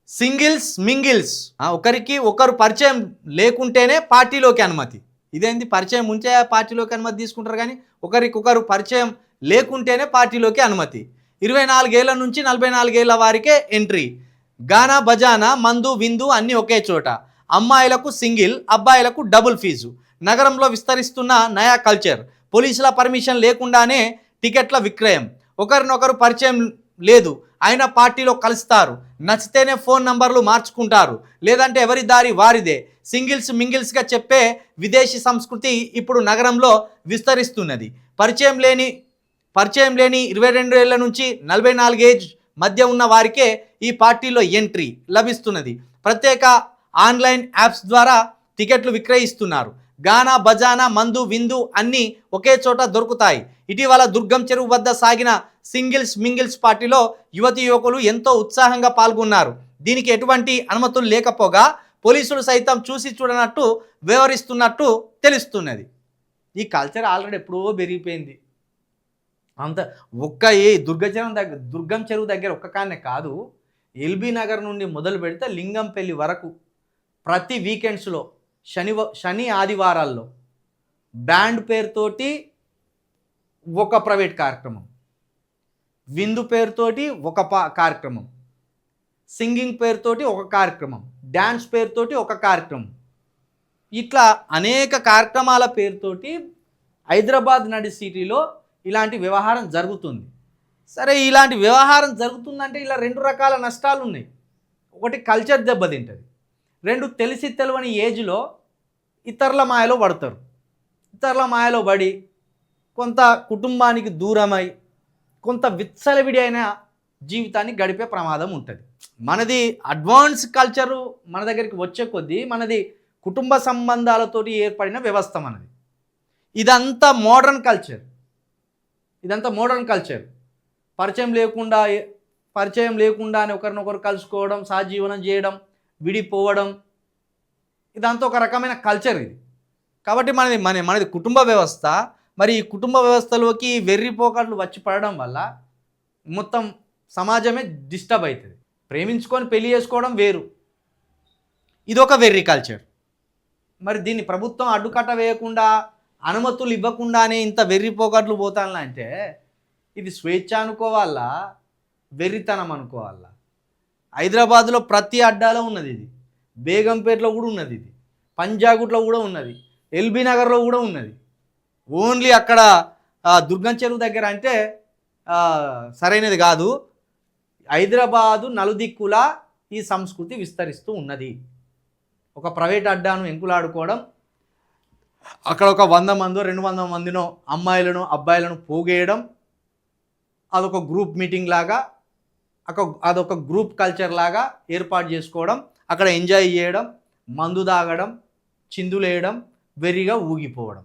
Singles mingles ఒకరికి ఒకరు పరిచయం లేకుంటేనే పార్టీలోకి అనుమతి. ఇదేంటి, పరిచయం ఉంటే పార్టీలోకి అనుమతి తీసుకుంటారు, కానీ ఒకరికొకరు పరిచయం లేకుంటేనే పార్టీలోకి అనుమతి. 24 ఏళ్ల నుంచి 44 ఏళ్ల వారికే ఎంట్రీ. గానా బజానా మందు విందు అన్నీ ఒకే చోట. అమ్మాయిలకు సింగిల్, అబ్బాయిలకు డబుల్ ఫీజు. నగరంలో విస్తరిస్తున్న నయా కల్చర్. పోలీసుల పర్మిషన్ లేకుండానే టికెట్ల విక్రయం. ఒకరినొకరు పరిచయం లేదు అయినా పార్టీలో కలుస్తారు. నచ్చితేనే ఫోన్ నంబర్లు మార్చుకుంటారు, లేదంటే ఎవరి దారి వారిదే. సింగిల్స్ మింగిల్స్గా చెప్పే విదేశీ సంస్కృతి ఇప్పుడు నగరంలో విస్తరిస్తున్నది. పరిచయం లేని 22 ఏళ్ల నుంచి 44 ఏజ్ మధ్య ఉన్న వారికే ఈ పార్టీలో ఎంట్రీ లభిస్తున్నది. ప్రత్యేక ఆన్లైన్ యాప్స్ ద్వారా టికెట్లు విక్రయిస్తున్నారు. గానా బజానా మందు విందు అన్నీ ఒకే చోట దొరుకుతాయి. ఇటీవల దుర్గం చెరువు వద్ద సాగిన సింగిల్స్ మింగిల్స్ పార్టీలో యువతి యువకులు ఎంతో ఉత్సాహంగా పాల్గొన్నారు. దీనికి ఎటువంటి అనుమతులు లేకపోగా పోలీసులు సైతం చూసి చూడనట్టు వ్యవహరిస్తున్నట్టు తెలుస్తున్నది. ఈ కల్చర్ ఆల్రెడీ ఎప్పుడో పెరిగిపోయింది. అంత దుర్గం చెరువు దగ్గర ఒక్క కానే కాదు, ఎల్బీ నగర్ నుండి మొదలు పెడితే లింగంపల్లి వరకు ప్రతి వీకెండ్స్లో శని ఆదివారాల్లో బ్యాండ్ పేరుతోటి ఒక ప్రైవేట్ కార్యక్రమం, విందు పేరుతోటి ఒక కార్యక్రమం, సింగింగ్ పేరుతోటి ఒక కార్యక్రమం, డ్యాన్స్ పేరుతోటి ఒక కార్యక్రమం, ఇట్లా అనేక కార్యక్రమాల పేరుతోటి హైదరాబాద్ నడి సిటీలో ఇలాంటి వ్యవహారం జరుగుతుంది. సరే, ఇలాంటి వ్యవహారం జరుగుతుందంటే ఇలా 2 రకాల నష్టాలు ఉన్నాయి. ఒకటి, కల్చర్ దెబ్బతింటుంది. 2, తెలిసి తెలియని ఏజ్లో ఇతరుల మాయలో పడతారు. ఇతరుల మాయలో పడి కొంత కుటుంబానికి దూరమై కొంత విచ్చలవిడి అయిన జీవితాన్ని గడిపే ప్రమాదం ఉంటుంది. మనది అడ్వాన్స్ కల్చరు మన దగ్గరికి వచ్చే కొద్దీ మనది కుటుంబ సంబంధాలతోటి ఏర్పడిన వ్యవస్థ మనది. ఇదంతా మోడర్న్ కల్చర్. పరిచయం లేకుండానే ఒకరినొకరు కలుసుకోవడం, సహజీవనం చేయడం, విడిపోవడం, ఇదంతా ఒక రకమైన కల్చర్ ఇది. కాబట్టి మనది కుటుంబ వ్యవస్థ. మరి ఈ కుటుంబ వ్యవస్థలోకి వెర్రిపోకట్లు వచ్చి పడడం వల్ల మొత్తం సమాజమే డిస్టర్బ్ అవుతుంది. ప్రేమించుకొని పెళ్లి చేసుకోవడం వేరు, ఇదొక వెర్రి కల్చర్. మరి దీన్ని ప్రభుత్వం అడ్డుకట్ట వేయకుండా, అనుమతులు ఇవ్వకుండానే ఇంత వెర్రిపోకట్లు పోతానంటే ఇది స్వేచ్ఛ అనుకోవాలా, వెర్రితనం అనుకోవాలా? హైదరాబాద్లో ప్రతి అడ్డాలో ఉన్నది ఇది. బేగంపేటలో కూడా ఉన్నది ఇది. పంజాగుట్లో కూడా ఉన్నది. ఎల్బీ నగర్లో కూడా ఉన్నది. ఓన్లీ అక్కడ దుర్గం చెరువు దగ్గర అంటే సరైనది కాదు. హైదరాబాదు నలుదిక్కులా ఈ సంస్కృతి విస్తరిస్తూ ఉన్నది. ఒక ప్రైవేట్ అడ్డాను ఎంకులాడుకోవడం, అక్కడ ఒక 100 మందో 200 మందినో అమ్మాయిలను అబ్బాయిలను పోగేయడం, అదొక గ్రూప్ మీటింగ్ లాగా, అదొక గ్రూప్ కల్చర్ లాగా ఏర్పాటు చేసుకోవడం, అక్కడ ఎంజాయ్ చేయడం, మందు తాగడం, చిందులేయడం, వెర్రిగా ఊగిపోవడం.